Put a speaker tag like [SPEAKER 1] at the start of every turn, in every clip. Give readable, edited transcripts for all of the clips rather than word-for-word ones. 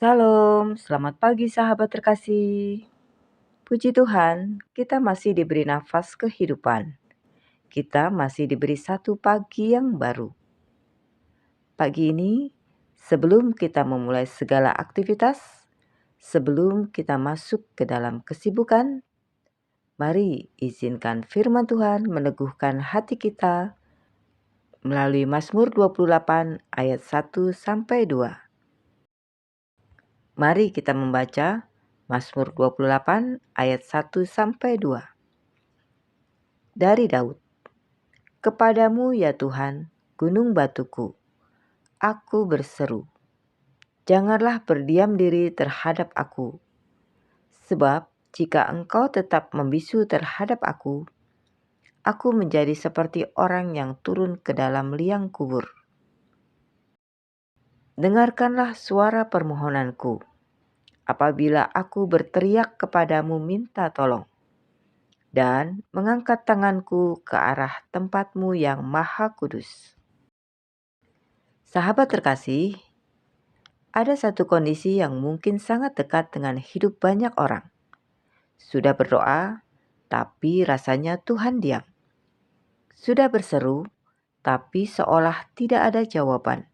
[SPEAKER 1] Shalom, selamat pagi sahabat terkasih. Puji Tuhan, kita masih diberi nafas kehidupan. Kita masih diberi satu pagi yang baru. Pagi ini, sebelum kita memulai segala aktivitas, sebelum kita masuk ke dalam kesibukan, mari izinkan firman Tuhan meneguhkan hati kita melalui Mazmur 28 ayat 1-2. Mari kita membaca Mazmur 28 ayat 1-2. Dari Daud. Kepadamu ya Tuhan, gunung batuku, aku berseru. Janganlah berdiam diri terhadap aku. Sebab jika engkau tetap membisu terhadap aku menjadi seperti orang yang turun ke dalam liang kubur. Dengarkanlah suara permohonanku, apabila aku berteriak kepadamu minta tolong, dan mengangkat tanganku ke arah tempat-Mu yang maha kudus. Sahabat terkasih, ada satu kondisi yang mungkin sangat dekat dengan hidup banyak orang. Sudah berdoa, tapi rasanya Tuhan diam. Sudah berseru, tapi seolah tidak ada jawaban.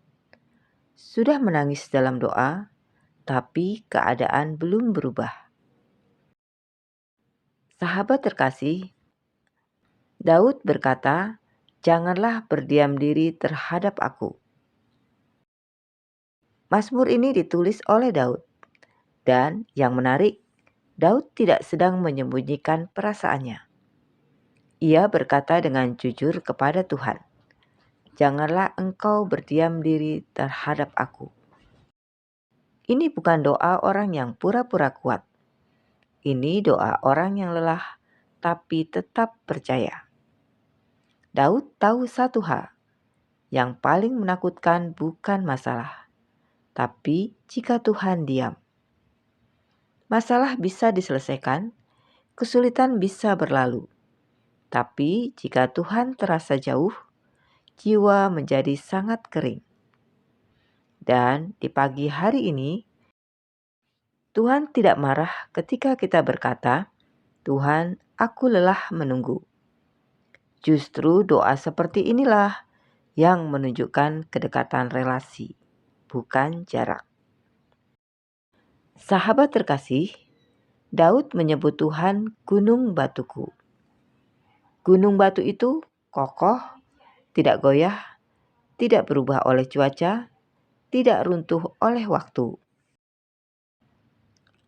[SPEAKER 1] Sudah menangis dalam doa, tapi keadaan belum berubah. Sahabat terkasih, Daud berkata, "Janganlah berdiam diri terhadap aku." Mazmur ini ditulis oleh Daud. Dan yang menarik, Daud tidak sedang menyembunyikan perasaannya. Ia berkata dengan jujur kepada Tuhan, "Janganlah engkau berdiam diri terhadap aku." Ini bukan doa orang yang pura-pura kuat. Ini doa orang yang lelah tapi tetap percaya. Daud tahu satu hal, yang paling menakutkan bukan masalah, tapi jika Tuhan diam. Masalah bisa diselesaikan, kesulitan bisa berlalu. Tapi jika Tuhan terasa jauh, jiwa menjadi sangat kering. Dan di pagi hari ini, Tuhan tidak marah ketika kita berkata, "Tuhan, aku lelah menunggu." Justru doa seperti inilah yang menunjukkan kedekatan relasi, bukan jarak. Sahabat terkasih, Daud menyebut Tuhan gunung batuku. Gunung batu itu kokoh, tidak goyah, tidak berubah oleh cuaca, tidak runtuh oleh waktu.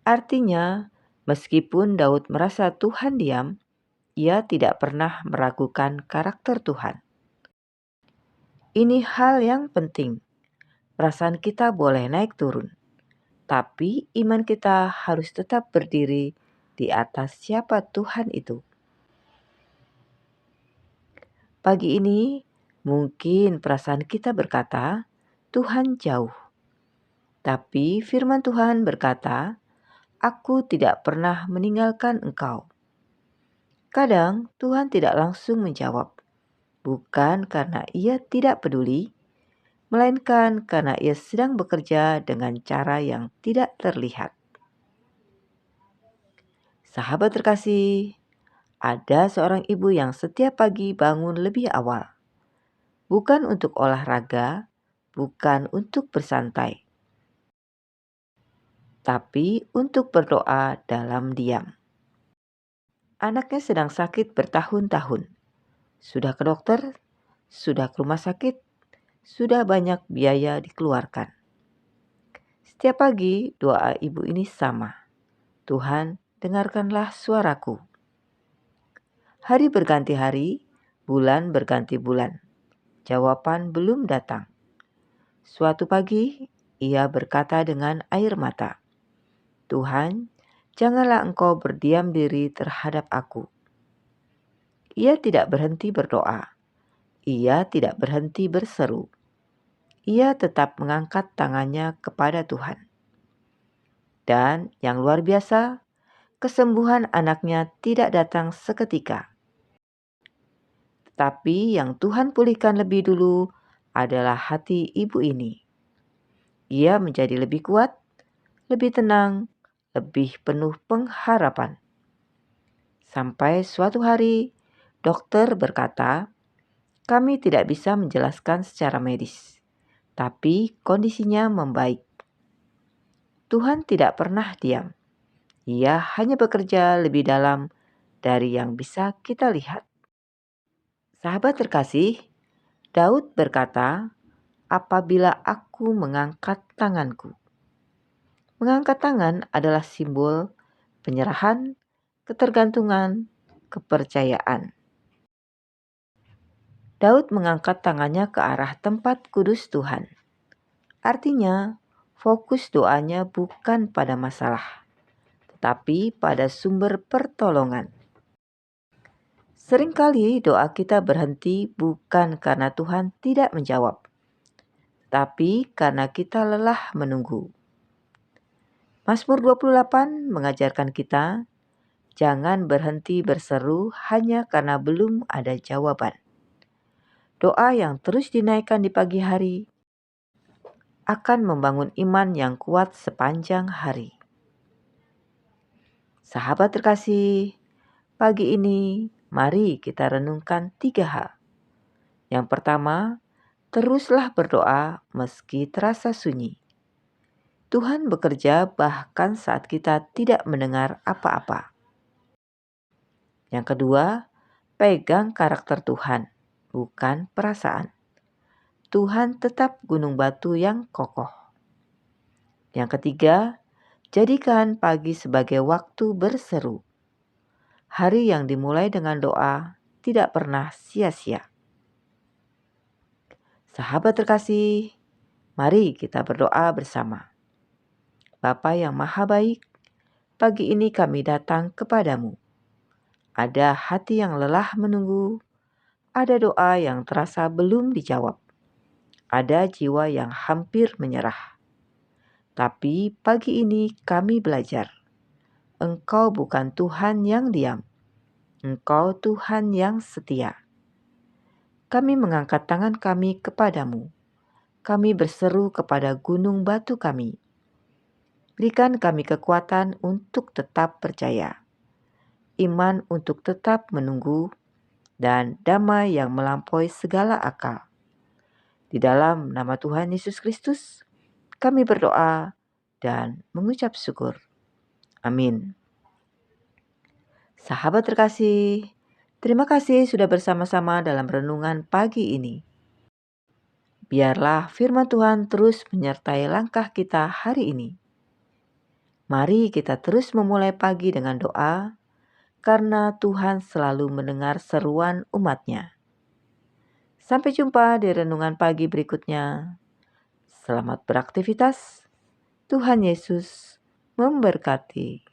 [SPEAKER 1] Artinya, meskipun Daud merasa Tuhan diam, ia tidak pernah meragukan karakter Tuhan. Ini hal yang penting. Perasaan kita boleh naik turun, tapi iman kita harus tetap berdiri di atas siapa Tuhan itu. Pagi ini, mungkin perasaan kita berkata, "Tuhan jauh." Tapi firman Tuhan berkata, "Aku tidak pernah meninggalkan engkau." Kadang Tuhan tidak langsung menjawab, bukan karena ia tidak peduli, melainkan karena ia sedang bekerja dengan cara yang tidak terlihat. Sahabat terkasih, ada seorang ibu yang setiap pagi bangun lebih awal. Bukan untuk olahraga, bukan untuk bersantai, tapi untuk berdoa dalam diam. Anaknya sedang sakit bertahun-tahun. Sudah ke dokter, sudah ke rumah sakit, sudah banyak biaya dikeluarkan. Setiap pagi doa ibu ini sama. "Tuhan, dengarkanlah suaraku." Hari berganti hari, bulan berganti bulan. Jawaban belum datang. Suatu pagi, ia berkata dengan air mata, "Tuhan, janganlah engkau berdiam diri terhadap aku." Ia tidak berhenti berdoa. Ia tidak berhenti berseru. Ia tetap mengangkat tangannya kepada Tuhan. Dan yang luar biasa, kesembuhan anaknya tidak datang seketika. Tapi yang Tuhan pulihkan lebih dulu adalah hati ibu ini. Ia menjadi lebih kuat, lebih tenang, lebih penuh pengharapan. Sampai suatu hari, dokter berkata, "Kami tidak bisa menjelaskan secara medis, tapi kondisinya membaik." Tuhan tidak pernah diam. Ia hanya bekerja lebih dalam dari yang bisa kita lihat. Sahabat terkasih, Daud berkata, "Apabila aku mengangkat tanganku." Mengangkat tangan adalah simbol penyerahan, ketergantungan, kepercayaan. Daud mengangkat tangannya ke arah tempat kudus Tuhan. Artinya, fokus doanya bukan pada masalah, tetapi pada sumber pertolongan. Seringkali doa kita berhenti bukan karena Tuhan tidak menjawab, tapi karena kita lelah menunggu. Mazmur 28 mengajarkan kita, jangan berhenti berseru hanya karena belum ada jawaban. Doa yang terus dinaikkan di pagi hari akan membangun iman yang kuat sepanjang hari. Sahabat terkasih, pagi ini mari kita renungkan 3 hal. Yang pertama, teruslah berdoa meski terasa sunyi. Tuhan bekerja bahkan saat kita tidak mendengar apa-apa. Yang kedua, pegang karakter Tuhan, bukan perasaan. Tuhan tetap gunung batu yang kokoh. Yang ketiga, jadikan pagi sebagai waktu berseru. Hari yang dimulai dengan doa tidak pernah sia-sia. Sahabat terkasih, mari kita berdoa bersama. Bapa yang Maha Baik, pagi ini kami datang kepadamu. Ada hati yang lelah menunggu, ada doa yang terasa belum dijawab, ada jiwa yang hampir menyerah. Tapi pagi ini kami belajar, Engkau bukan Tuhan yang diam, Engkau Tuhan yang setia. Kami mengangkat tangan kami kepadamu. Kami berseru kepada gunung batu kami. Berikan kami kekuatan untuk tetap percaya, iman untuk tetap menunggu, dan damai yang melampaui segala akal. Di dalam nama Tuhan Yesus Kristus, kami berdoa dan mengucap syukur. Amin. Sahabat terkasih, terima kasih sudah bersama-sama dalam renungan pagi ini. Biarlah firman Tuhan terus menyertai langkah kita hari ini. Mari kita terus memulai pagi dengan doa, karena Tuhan selalu mendengar seruan umat-Nya. Sampai jumpa di renungan pagi berikutnya. Selamat beraktivitas. Tuhan Yesus memberkati.